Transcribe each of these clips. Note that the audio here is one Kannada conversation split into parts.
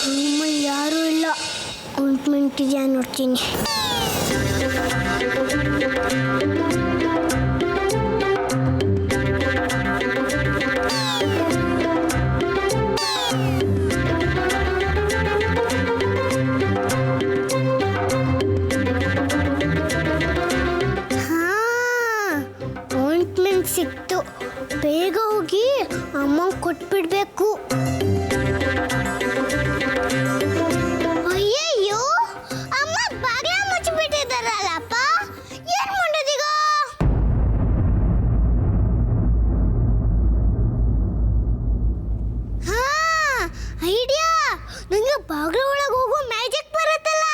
ರೂಮಲ್ಲಿ ಯಾರೂ ಇಲ್ಲ. ಆಯಿಂಟ್ಮೆಂಟ್ ಇದೆಯಾ ನೋಡ್ತೀನಿ. ಆಯಿಂಟ್ಮೆಂಟ್ ಸಿಕ್ತು. ಬೇಗ ಹೋಗಿ ಅಮ್ಮ ಕೊಟ್ಬಿಡ್ಬೇಕು. ಅಯ್ಯಯ್ಯೋ, ಅಮ್ಮ ಬಾಗಿಲ ಮುಚ್ಚಿಬಿಟ್ಟಿದ್ದಾರಲ್ಲಪ್ಪ. ಏನ್ ಮಾಡೋದೀಗ? ಹಾ, ಐಡಿಯಾ. ನಂಗೆ ಬಾಗಿಲ ಒಳಗೆ ಹೋಗೋ ಮ್ಯಾಜಿಕ್ ಬರುತ್ತಲ್ಲ.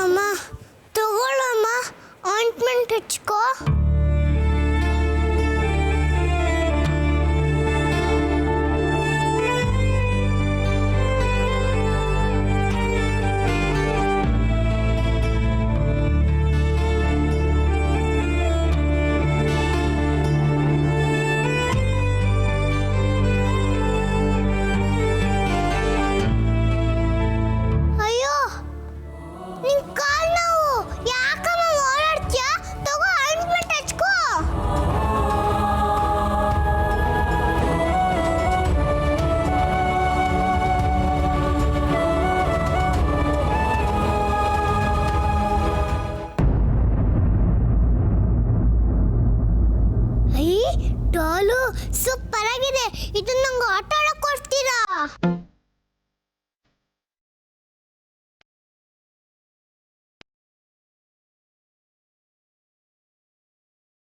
ಅಮ್ಮ ತಗೊಳ್ಳಮ್ಮ, ಆಯಿಂಟ್ಮೆಂಟ್ ಹಚ್ಕೋ. ಅಯ್ಯೋ, ನಿನ್ ಕಾಲ್ ನೋವು. ಯಾಕಮ್ಮ ಓಡಾಡ್ತೀಯ? ತಗೋ ಆಯಿಂಟ್ಮೆಂಟ್ ಹಚ್ಕೋ. ಡಾಲು ಸೂಪರ್ ಆಗಿದೆ. ಇದನ್ನ ನಂಗೆ ಆಟ ಆಡಕ್ ಕೊಡ್ತೀರಾ?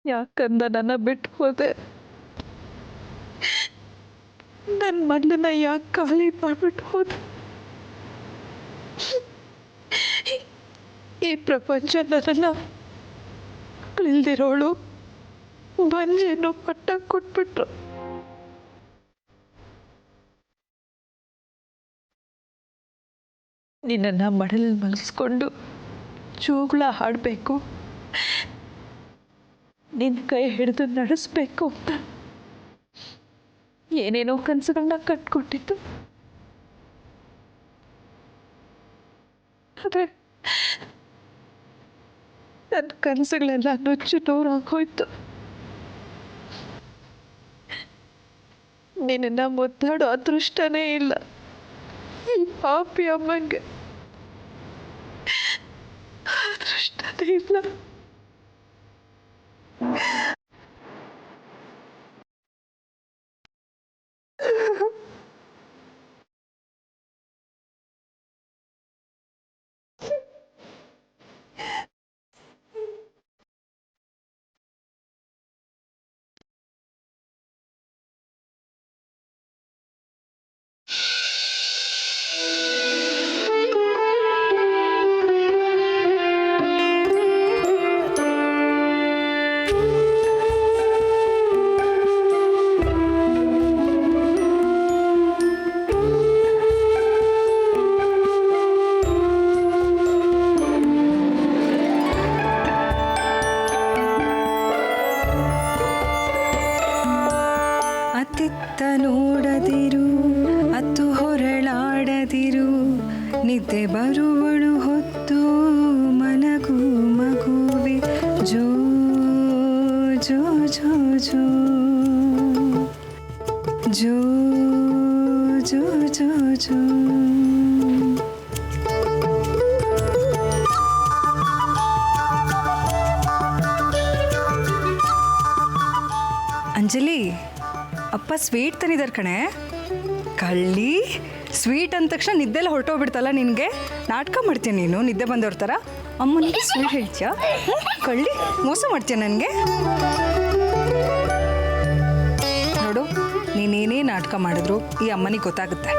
ಯಾಕಂದ ನನ್ನ ಬಿಟ್ಟು ಹೋದೆ? ನನ್ನ ಮಗಳನ್ನ ಯಾಕೆ ಖಾಲಿ ಮಾಡ್ಬಿಟ್ಟು ಹೋದೆ? ಈ ಪ್ರಪಂಚ ನನ್ನನ್ನು ಇಲ್ದಿರೋಳು ಬಂಜೇನೋ ಪಟ್ಟ ಕೊಟ್ಬಿಟ್ರು. ನಿನ್ನನ್ನು ಮಡಲಲ್ಲಿ ಮಲಗಿಸ್ಕೊಂಡು ಜೋಗುಳ ಹಾಡಬೇಕು, ನಿನ್ನ ಕೈ ಹಿಡಿದು ನಡೆಸ್ಬೇಕು ಅಂತ ಏನೇನೋ ಕನಸುಗಳನ್ನ ಕಟ್ಕೊಟ್ಟಿತ್ತು. ಆದರೆ ನನ್ನ ಕನಸುಗಳೆಲ್ಲ ನುಚ್ಚು ನೂರಾಗೋಯ್ತು. ನಿನ್ನನ್ನು ಮುದ್ದಾಡೋ ಅದೃಷ್ಟನೇ ಇಲ್ಲ ಈ ಪಾಪಿ ಅಮ್ಮಂಗೆ. ಅದೃಷ್ಟನೇ ಇಲ್ಲ. ಅತ್ತಿತ್ತ ನೋಡದಿರು, ಅತ್ತು ಹೊರಳಾಡದಿರು, ನಿದ್ದೆ ಬರುವಳು ಹೊತ್ತು ಮನಗು ಮಗುವೆ. ಜೋ ಜೋ ಜೋ ಜೋ ಜೋ ಜೋ ಜೋ ಜೋ. ಅಂಜಲಿ, ಅಪ್ಪ ಸ್ವೀಟ್ ತಂದಿದ್ದಾರೆ ಕಣೆ. ಕಳ್ಳಿ, ಸ್ವೀಟ್ ಅಂದ ತಕ್ಷಣ ನಿದ್ದೆಲ್ಲ ಹೊರಟೋಗ್ಬಿಡ್ತಲ್ಲ ನಿನಗೆ. ನಾಟಕ ಮಾಡ್ತೀಯ ನೀನು ನಿದ್ದೆ ಬಂದವ್ರ ಥರ. ಅಮ್ಮನಿಗೆ ಸ್ವೀಟ್ ಹೇಳ್ತೀಯಾ? ಕಳ್ಳಿ, ಮೋಸ ಮಾಡ್ತೀಯ ನನಗೆ. ನೋಡು, ನೀನೇನೇ ನಾಟಕ ಮಾಡಿದ್ರು ಈ ಅಮ್ಮನಿಗೆ ಗೊತ್ತಾಗುತ್ತೆ.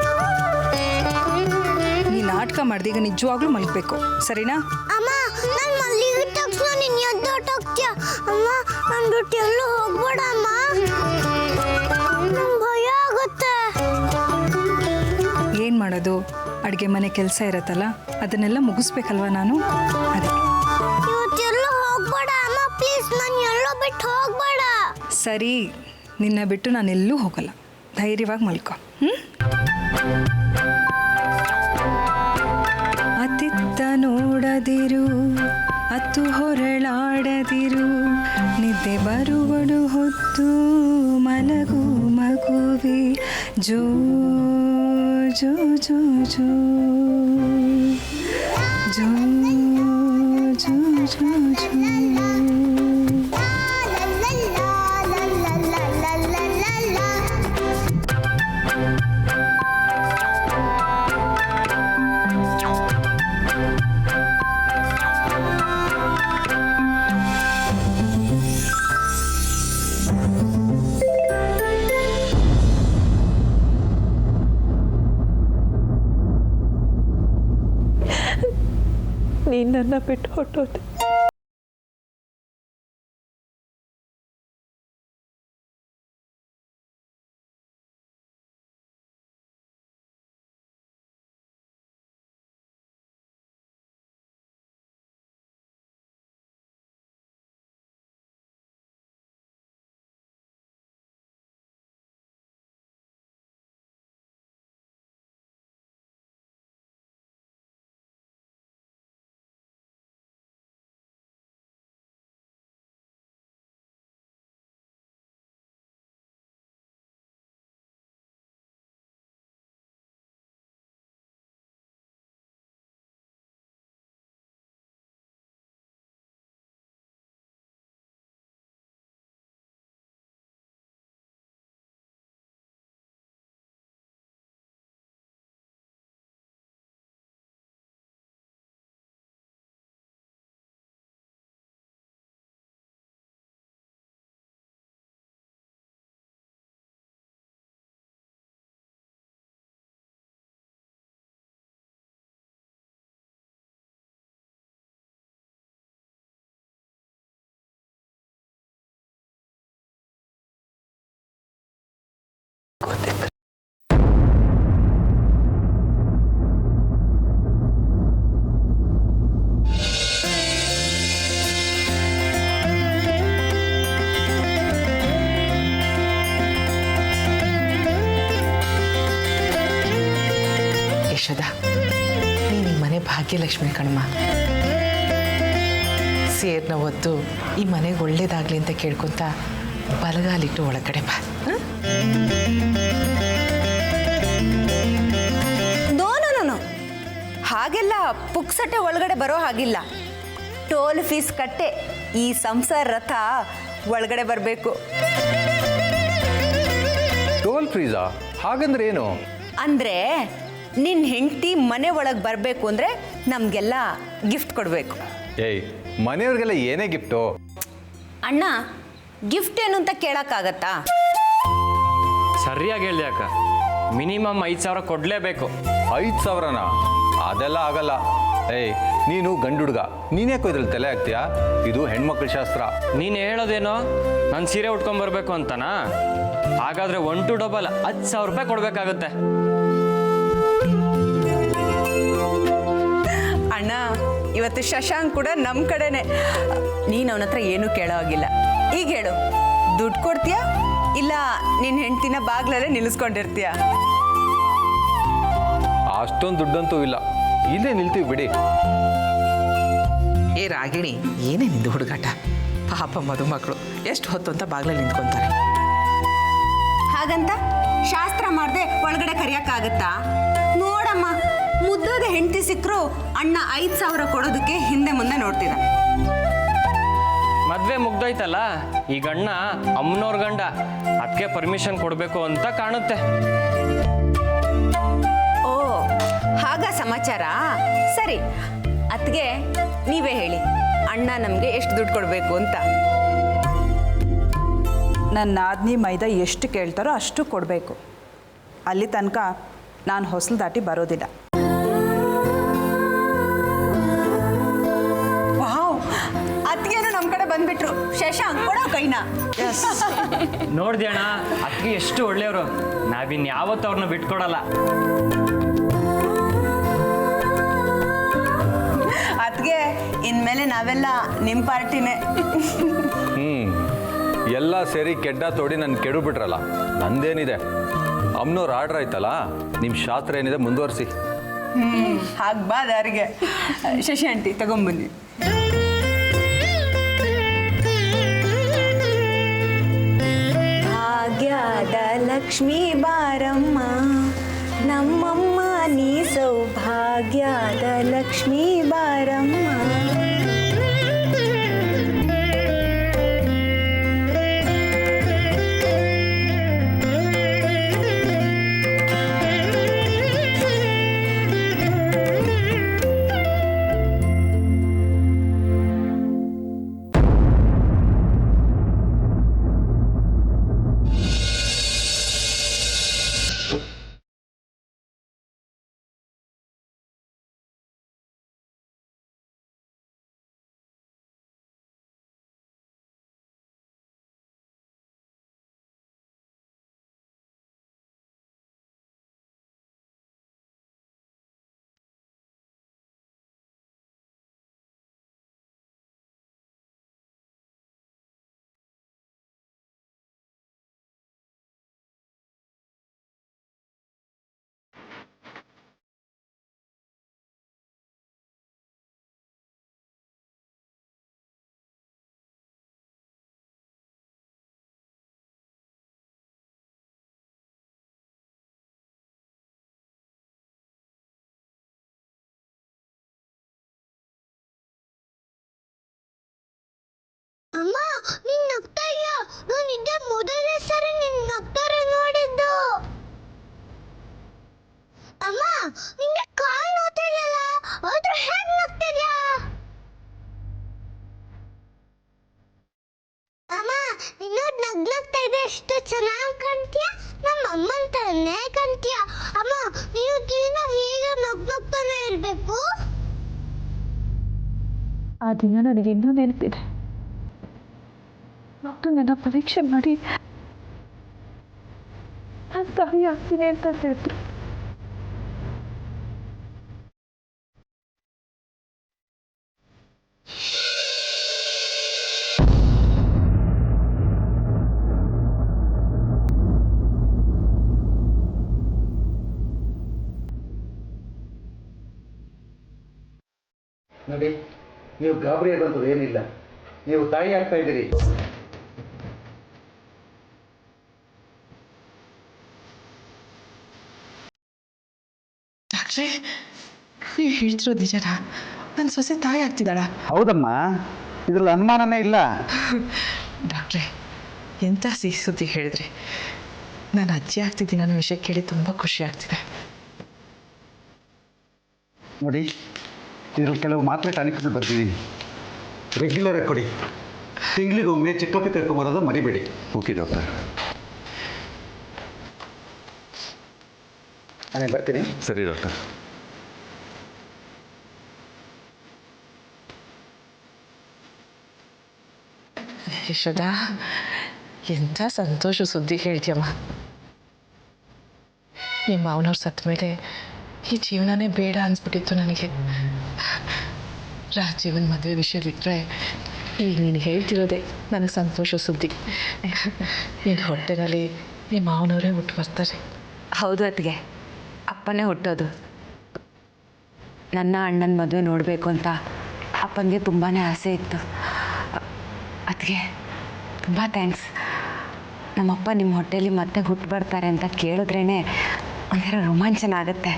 ನೀ ನಾಟಕ ಮಾಡ್ದೀಗ ನಿಜವಾಗ್ಲೂ ಮಲಗಬೇಕು, ಸರಿನಾ? ಅಮ್ಮ, ನಾನು ಮಲ್ಲಿಗೆ ತಕ್ಷಣ ನೀನು ಎದ್ದೋಟೋಗ್ತೀಯ. ಅಮ್ಮ, ನನ್ನ ಬಿಟ್ಟು ಎಲ್ಲೂ ಹೋಗ್ಬೇಡ ಅಮ್ಮ. ಮಾಡೋದು, ಅಡುಗೆ ಮನೆ ಕೆಲಸ ಇರತ್ತಲ್ಲ, ಅದನ್ನೆಲ್ಲ ಮುಗಿಸ್ಬೇಕಲ್ವ ನಾನು. ಅದಕ್ಕೆ ಇವತ್ತೆಲ್ಲೋ ಹೋಗ್ಬೇಡ ಅಮ್ಮ, ಪ್ಲೀಸ್. ನಾನು ಎಲ್ಲೋ ಬಿಟ್ಟು ಹೋಗ್ಬೇಡ. ಸರಿ, ನಿನ್ನ ಬಿಟ್ಟು ನಾನೆಲ್ಲೂ ಹೋಗಲ್ಲ. ಧೈರ್ಯವಾಗಿ ಮಲ್ಕೊ. ಅತಿತ್ತ ನೋಡದಿರು, ಅತ್ತು ಹೊರಳಾಡದಿರು, ನಿದ್ದೆ ಬರುವಡು ಹೊತ್ತು ಮಲಗು ಮಗುವೆ, ಜೋ ಜೋ ಜೋ ಜೋ ಜೋ ಜೋ ಜೋ ಜೋ. ನೀನು ನನ್ನ ಬಿಟ್ಟು ಹೊಟ್ಟೋದೆ. ಯಶೋದ, ನೀನು ಈ ಮನೆ ಭಾಗ್ಯಲಕ್ಷ್ಮಿ ಕಣಮ್ಮ. ಸೇರ್ನ ಹೊತ್ತು ಈ ಮನೆಗೆ ಒಳ್ಳೇದಾಗಲಿ ಅಂತ ಕೇಳ್ಕೊತ ಬಲಗಾಲಿಟ್ಟು ಒಳಗಡೆ ಬಾ. ನೋ ಹಾಗೆಲ್ಲ ಪುಕ್ಸಟ್ಟೆ ಒಳಗಡೆ ಬರೋ ಹಾಗಿಲ್ಲ. ಟೋಲ್ ಫೀಸ್ ಕಟ್ಟೆ ಈ ಸಂಸಾರ ರಥ ಒಳಗಡೆ ಬರಬೇಕು. ಟೋಲ್ ಫ್ರೀಸಾ? ಹಾಗಂದ್ರೆ ಏನು? ಅಂದರೆ ನಿನ್ನ ಹೆಂಡತಿ ಮನೆ ಒಳಗೆ ಬರಬೇಕು ಅಂದರೆ ನಮಗೆಲ್ಲ ಗಿಫ್ಟ್ ಕೊಡಬೇಕು. ಏಯ್, ಮನೆಯವ್ರಿಗೆಲ್ಲ ಏನೇ ಗಿಫ್ಟು? ಅಣ್ಣ, ಗಿಫ್ಟ್ ಏನು ಅಂತ ಕೇಳೋಕ್ಕಾಗತ್ತಾ? ಸರಿಯಾಗಿ ಹೇಳ್ದೆ ಅಕ್ಕ. ಮಿನಿಮಮ್ 5,000 ಕೊಡಲೇಬೇಕು. 5,000ನಾ? ಅದೆಲ್ಲ ಆಗಲ್ಲ. ಏಯ್, ನೀನು ಗಂಡು ಹುಡುಗ, ನೀನ್ಯಾಕೋ ಇದ್ರಲ್ಲಿ ತಲೆ ಹಾಕ್ತೀಯಾ? ಇದು ಹೆಣ್ಮಕ್ಳ ಶಾಸ್ತ್ರ. ನೀನು ಹೇಳೋದೇನೋ ನಾನು ಸೀರೆ ಉಟ್ಕೊಂಡ್ಬರ್ಬೇಕು ಅಂತನಾ? ಹಾಗಾದರೆ 1 to double 10,000 ರೂಪಾಯಿ ಕೊಡಬೇಕಾಗುತ್ತೆ. ಅಣ್ಣ, ಇವತ್ತು ಶಶಾಂಕ್ ಕೂಡ ನಮ್ಮ ಕಡೆನೆ. ನೀನು ಅವನ ಹತ್ರ ಏನೂ ಕೇಳೋ ಹಾಗಿಲ್ಲ. ಈಗ ಹೇಳು, ದುಡ್ಡು ಕೊಡ್ತೀಯಾ ಇಲ್ಲ ನಿನ್ನ ಹೆಂಡ್ತಿನ ಬಾಗ್ಲಲ್ಲೇ ನಿಲ್ಲಿಸ್ಕೊಂಡಿರ್ತೀಯಾ? ಅಷ್ಟೊಂದು ದುಡ್ಡಂತೂ ಇಲ್ಲ, ಇಲ್ಲೇ ನಿಲ್ತೀವಿ ಬಿಡಿ. ಏ ರಾಗಿಣಿ, ಏನೇ ನಿಂದು ಹುಡುಗಾಟ? ಪಾಪ ಮದುಮಕ್ಕಳು ಎಷ್ಟು ಹೊತ್ತು ಅಂತ ಬಾಗ್ಲಲ್ಲಿ ನಿಂತ್ಕೊಂತಾರೆ. ಹಾಗಂತ ಶಾಸ್ತ್ರ ಮಾಡದೆ ಒಳಗಡೆ ಕರಿಯಕ್ಕಾಗತ್ತಾ? ನೋಡಮ್ಮ, ಮುದ್ದಾದ ಹೆಂಡತಿ ಸಿಕ್ಕರು ಅಣ್ಣ 5,000 ಕೊಡೋದಕ್ಕೆ ಹಿಂದೆ ಮುಂದೆ ನೋಡ್ತಿದ್ದಾನೆ. ಮದುವೆ ಮುಗ್ದೋಯ್ತಲ್ಲ, ಈಗ ಅಣ್ಣ ಅಮ್ಮನವ್ರ ಗಂಡ, ಅದಕ್ಕೆ ಪರ್ಮಿಷನ್ ಕೊಡಬೇಕು ಅಂತ ಕಾಣುತ್ತೆ. ಓ, ಹಾಗ ಸಮಾಚಾರ. ಸರಿ, ಅತ್ಗೆ ನೀವೇ ಹೇಳಿ, ಅಣ್ಣ ನಮಗೆ ಎಷ್ಟು ದುಡ್ಡು ಕೊಡಬೇಕು ಅಂತ. ನನ್ನ ನಾದ್ನಿ ಮೈದಾ ಎಷ್ಟು ಕೇಳ್ತಾರೋ ಅಷ್ಟು ಕೊಡಬೇಕು. ಅಲ್ಲಿ ತನಕ ನಾನು ಹೊಸಲು ದಾಟಿ ಬರೋದಿಲ್ಲ. ವಾವ್, ಅತ್ಗೆನು ನಮ್ಮ ಕಡೆ ಬಂದ್ಬಿಟ್ರು. ಶಶಾಂಕ್, ಕೊಡೋ ಕೈನ. ನೋಡ್ದೆ ಅಣ್ಣ, ಅದಕ್ಕೆ ಎಷ್ಟು ಒಳ್ಳೆಯವರು. ನಾವಿನ್ಯಾವತ್ತೂ ಅವ್ರನ್ನ ಬಿಟ್ಕೊಡಲ್ಲ. ಇನ್ಮೇಲೆ ನಾವೆಲ್ಲ ನಿಮ್ಮ ಪಾರ್ಟಿನೇ. ಎಲ್ಲ ಸೇರಿ ಕೆಡ್ಡ ತೋಡಿ ನನ್ನ ಕೆಡು ಬಿಟ್ರಲ್ಲ, ನಂದೇನಿದೆ. ಅಮ್ಮನವ್ರು ಆರ್ಡ್ರ್ ಆಯ್ತಲ್ಲ, ನಿಮ್ಮ ಶಾಸ್ತ್ರ ಏನಿದೆ ಮುಂದುವರಿಸಿ. ಹಾಗೆ ಬಾ ದಾರಿಗೆ. ಶಶಿ ಆಂಟಿ ತಗೊಂಬನ್ನಿ. ಭಾಗ್ಯದ ಲಕ್ಷ್ಮೀ ಬಾರಮ್ಮ, ನಮ್ಮಮ್ಮ ನೀ ಸೌಭಾಗ್ಯದ ಲಕ್ಷ್ಮೀ ಬಾರಮ್ಮ. ಅಮ್ಮ ನೀನ್ ನಗ್ತಾ ಇಲ್ಲ. ನಾನು ಇದೇ ಮೊದಲನೇ ಸರಿ ನಿನ್ ನಗ್ತಾರೆ ನೋಡಿದ್ದು. ಅಮ್ಮ ನಿಂಗೆ ಕಾಲ್ ನೋಡ್ತಿಲ್ಲ, ಆದ್ರೆ ಹೇಗ್ ನಗ್ತಿದ್ಯಾ? ಅಮ್ಮ ನೀನು ನಗ್ನಗ್ತಾ ಇದೆ, ಎಷ್ಟು ಚೆನ್ನಾಗಿ ಕಾಣ್ತೀಯ. ನಮ್ಮ ಅಮ್ಮನ ತರನೇ ಕಾಣ್ತೀಯ. ಅಮ್ಮ ನೀವು ದಿನ ಹೀಗೆ ನಗ್ನಗ್ತಾನೆ ಇರ್ಬೇಕು. ಆ ದಿನ ನನಗೆ ಇನ್ನೂ ನೆನಪಿದೆ. ಡಾಕ್ಟರ್ ನನ್ನ ಪರೀಕ್ಷೆ ಮಾಡಿ ನಾನು ತಾಯಿ ಆಗ್ತೀನಿ ಅಂತ ಹೇಳಿದ್ರು. ನೋಡಿ, ನೀವು ಗಾಬರಿ ಆಗೋದು ಏನಿಲ್ಲ. ನೀವು ತಾಯಿ ಆಗ್ತಾ ಇದ್ದೀರಿ. ಡಾಕ್ಟ್ರೇ, ನೀವು ಹೇಳ್ತಿರೋದು ನಿಜನಾ? ನನ್ನ ಸೊಸೆ ತಾಯಿ ಆಗ್ತಿದ್ದಾಳ? ಹೌದಮ್ಮ, ಇದ್ರಲ್ಲಿ ಅನುಮಾನನೇ ಇಲ್ಲ. ಡಾಕ್ಟ್ರೇ, ಎಂಥ ಸಿಹಿ ಸುದ್ದಿ ಹೇಳಿದ್ರಿ. ನಾನು ಅಜ್ಜಿ ಆಗ್ತಿದ್ದೀನಿ ಅನ್ನೋ ವಿಷಯ ಕೇಳಿ ತುಂಬ ಖುಷಿ ಆಗ್ತಿದೆ. ನೋಡಿ, ಇದ್ರಲ್ಲಿ ಕೆಲವು ಮಾತ್ರೆ ಟಾನಿಕ್ಗಳು ಬರ್ತಿದ್ದೀನಿ, ರೆಗ್ಯುಲರಾಗಿ ಕೊಡಿ. ತಿಂಗಳಿಗೊಮ್ಮೆ ಚೆಕಪ್ಗೆ ಕರ್ಕೊಂಬರೋದು ಮರಿಬೇಡಿ. Okay doctor. ನಾನೇ ಬರ್ತೀನಿ. ಸರಿ ಡಾಕ್ಟರ್. ಯಶೋದ, ಎಂಥ ಸಂತೋಷ ಸುದ್ದಿ ಹೇಳ್ತೀಯಮ್ಮ. ನಿಮ್ಮ ಮಾವನವ್ರು ಸತ್ತ ಮೇಲೆ ಈ ಜೀವನನೇ ಬೇಡ ಅನಿಸ್ಬಿಟ್ಟಿತ್ತು ನನಗೆ. ರಾಜೀವನ್ ಮದುವೆ ವಿಷಯ ಬಿಟ್ಟರೆ ಈಗ ನೀನು ಹೇಳ್ತಿರೋದೆ ನನಗೆ ಸಂತೋಷ ಸುದ್ದಿ. ನಿನ್ನ ಹೊಟ್ಟೆನಲ್ಲಿ ನಿಮ್ಮ ಮಾವನವರೇ ಹುಟ್ಟು ಬರ್ತಾರೆ. ಹೌದು ಅತ್ತಿಗೆ, ಅಪ್ಪನೇ ಹುಟ್ಟೋದು. ನನ್ನ ಅಣ್ಣನ ಮದುವೆ ನೋಡಬೇಕು ಅಂತ ಅಪ್ಪನಿಗೆ ತುಂಬಾ ಆಸೆ ಇತ್ತು. ಅದಕ್ಕೆ ತುಂಬ ಥ್ಯಾಂಕ್ಸ್. ನಮ್ಮಪ್ಪ ನಿಮ್ಮ ಹೊಟ್ಟೆಯಲ್ಲಿ ಮತ್ತೆ ಹುಟ್ಟು ಬರ್ತಾರೆ ಅಂತ ಕೇಳಿದ್ರೇ ಒಂಥರ ರೋಮಾಂಚನ ಆಗುತ್ತೆ.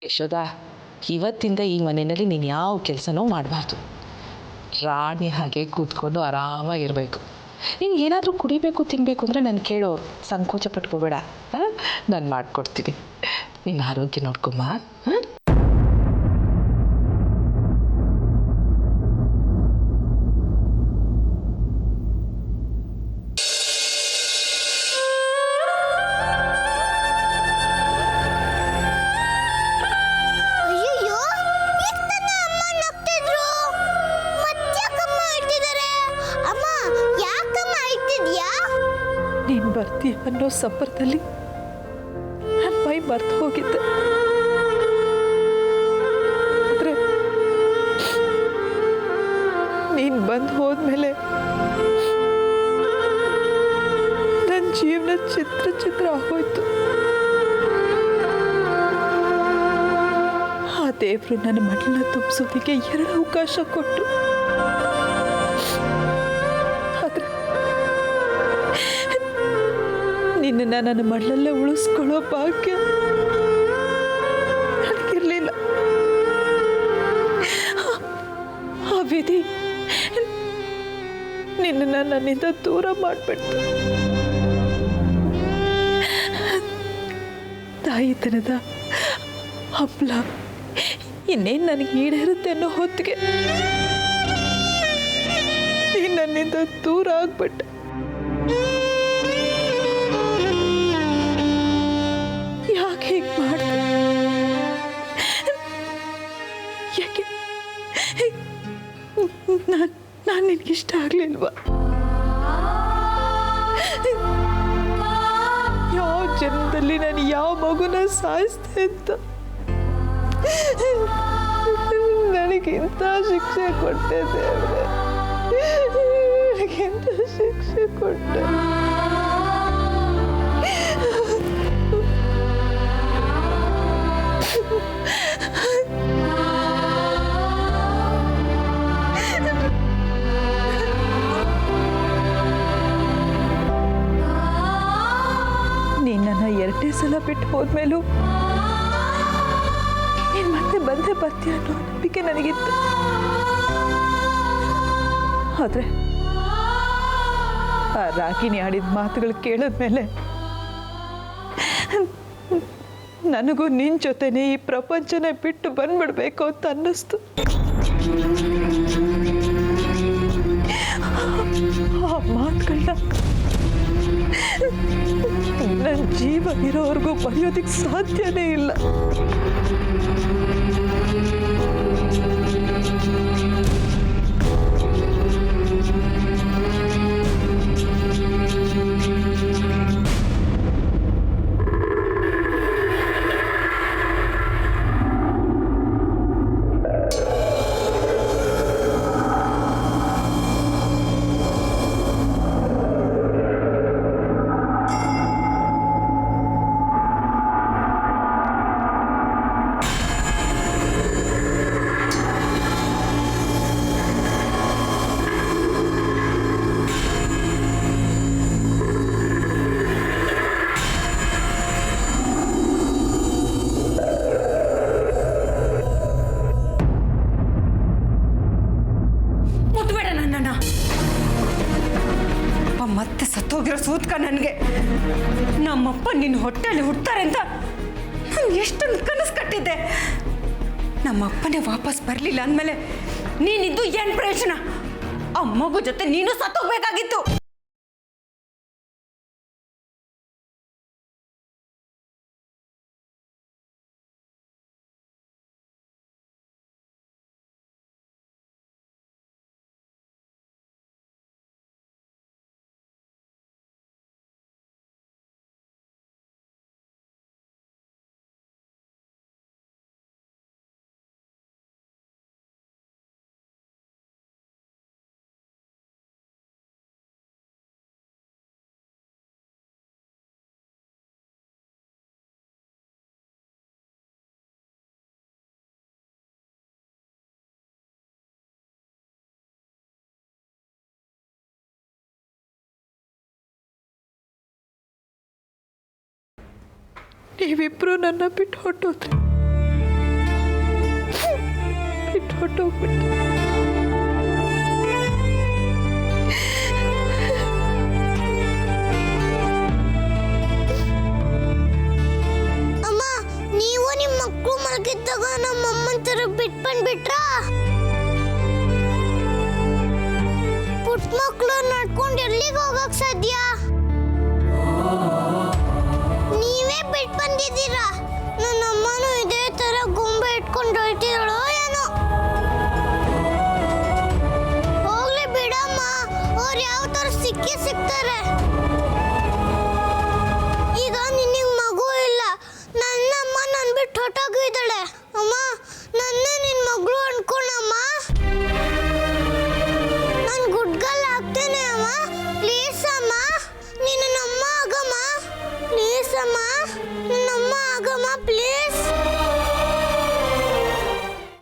ಯಶೋದ, ಇವತ್ತಿಂದ ಈ ಮನೆಯಲ್ಲಿ ನೀನು ಯಾವ ಕೆಲಸನೂ ಮಾಡಬಾರ್ದು. ರಾಣಿ ಹಾಗೆ ಕೂತ್ಕೊಂಡು ಆರಾಮಾಗಿರಬೇಕು. ನೀನು ಏನಾದರೂ ಕುಡಿಬೇಕು ತಿನ್ನಬೇಕು ಅಂದರೆ ನಾನು ಕೇಳೋ, ಸಂಕೋಚ ಪಟ್ಕೋಬೇಡ. ನಾನು ಮಾಡಿಕೊಡ್ತೀನಿ. ನಿನ್ನ ಆರೋಗ್ಯ ನೋಡ್ಕೊಮ್ಮ. ಅಯ್ಯಯ್ಯೋ, ಈಗ ತಾನೇ ಅಮ್ಮ ನಗ್ತಿದ್ರು, ಮತ್ತ್ಯಾಕಮ್ಮ ಅಳ್ತಿದ್ದಾರೆ? ಅಮ್ಮ ಯಾಕಮ್ಮ ಅಳ್ತಿದ್ಯಾ? ನೀನು ಬರ್ತೀಯ ಅನ್ನೋ ಸಂಪರ್ಕದಲ್ಲಿ ನನ್ನ ಮೈ ಮರ್ತು ಹೋಗಿದ್ದೆ. ಆದರೆ ಬಂದು ಹೋದ್ಮೇಲೆ ನನ್ನ ಜೀವನ ಚಿತ್ರ ಆಗೋಯ್ತು. ಆ ದೇವರು ನನ್ನ ಮಡಲನ್ನ ತುಂಬಿಸೋದಕ್ಕೆ 2 ಅವಕಾಶ ಕೊಟ್ಟರು. ಆದ್ರೆ ನಿನ್ನ ನನ್ನ ಮಡಲಲ್ಲೇ ಉಳಿಸ್ಕೊಳ್ಳೋ ಭಾಗ್ಯ ನನಗಿರಲಿಲ್ಲ. ಆ ವಿಧಿ ನಿನ್ನನ್ನು ನನ್ನಿಂದ ದೂರ ಮಾಡಿಬಿಡ್ತು. ತಾಯಿತನದ ಹಪ್ಪಳ ಇನ್ನೇನು ನನಗೆ ಈಡೇರುತ್ತೆ ಅನ್ನೋ ಹೊತ್ತಿಗೆ ನೀನು ನನ್ನಿಂದ ದೂರ ಆಗ್ಬಿಟ್ಟೆ. ಯಾಕೆ ಹೀಗೆ ಮಾಡಿದೆ? ಯಾಕೆ ನಾನು ನಿನಗಿಷ್ಟ ಆಗಲಿಲ್ವಾ? ಯಾವ ಜನ್ಮದಲ್ಲಿ ನಾನು ಯಾವ ಮಗುನ ಸಾಯಿಸ್ತೆ ಅಂತ ನನಗಿಂತ ಶಿಕ್ಷೆ ಕೊಟ್ಟೆ ದೇವ್ರೆ, ನನಗಿಂತ ಶಿಕ್ಷೆ ಕೊಟ್ಟೆ. ನೀನು ನನ್ನ 2ನೇ ಸಲ ಬಿಟ್ಟು ಹೋದ್ಮೇಲೂ ನೀನು ಮತ್ತೆ ಬಂದೇ ಬರ್ತೀಯ ಅನ್ನೋ ನಂಬಿಕೆ ನನಗಿತ್ತು. ಆದರೆ ಆ ರಾಗಿಣಿ ಆಡಿದ ಮಾತುಗಳು ಕೇಳಿದ್ಮೇಲೆ ನನಗೂ ನಿನ್ನ ಜೊತೆನೇ ಈ ಪ್ರಪಂಚನೇ ಬಿಟ್ಟು ಬಂದ್ಬಿಡ್ಬೇಕು ಅಂತ ಅನ್ನಿಸ್ತು. ಆ ಮಾತುಗಳನ್ನ ನನ್ನ ಜೀವ ಇರೋವರೆಗೂ ಬರೆಯೋದಕ್ಕೆ ಸಾಧ್ಯನೇ ಇಲ್ಲ. ಮತ್ತೆ ಸತ್ತೋಗಿರೋ ಸೂತ್ಕ ನನಗೆ. ನಮ್ಮಪ್ಪ ನಿನ್ನ ಹೊಟ್ಟೆಯಲ್ಲಿ ಹುಡ್ತಾರೆ ಅಂತ ನಾನು ಎಷ್ಟೊಂದು ಕನಸು ಕಟ್ಟಿದ್ದೆ. ನಮ್ಮಪ್ಪನೇ ವಾಪಸ್ ಬರಲಿಲ್ಲ ಅಂದಮೇಲೆ ನೀನಿದ್ದು ಏನು ಪ್ರಯೋಜನ? ಆ ಮಗು ಜೊತೆ ನೀನು ಸತ್ತೋಗ್ಬೇಕಾಗಿತ್ತು. ನೀವಿಬ್ರು ನನ್ನ ಬಿಟ್ಟು ಹೊಟ್ಟೋದ್ರಿ, ಬಿಟ್ಟು ಹೊಟ್ಟೋಗ್ಬಿಟ್ಟು. ಅಮ್ಮ, ನೀವು ನಿಮ್ಮ ಮಕ್ಕಳು ಮಲಗಿದ್ದಾಗ ನಮ್ಮ ಅಮ್ಮನ ತರ ಬಿಟ್ಟು ಬಂದ್ಬಿಟ್ರಾ? ಪುಟ್ಟ ಮಕ್ಕಳು ನಡ್ಕೊಂಡು ಎಲ್ಲಿಗೆ ಹೋಗಕ್ ಸಾಧ್ಯ? ನೀವೇ ಬಿಟ್ಟು ಬಂದಿದ್ದೀರಾ. ನನ್ನ ಅಮ್ಮನೂ ಇದೇ ತರ ಗೊಂಬೆ ಇಟ್ಕೊಂಡು ಹೊರಟಿದಳೋ ಏನೋ. ಹೋಗ್ಲಿ ಬಿಡಮ್ಮ, ಅವ್ರು ಯಾವ ತರ ಸಿಗ್ತಾರೆ. ಈಗ ನಿನಗೆ ಮಗು ಇಲ್ಲ, ನನ್ನಮ್ಮ ನನ್ನ ಬಿಟ್ಟು ಹೊಟ್ಟೋಗಿದ್ದಾಳೆ. ಅಮ್ಮ, ನನ್ನ ನಿನ್ನ ಮಗಳು ಅನ್ಕೊಳ್ಳಮ್ಮ. ಅಮ್ಮ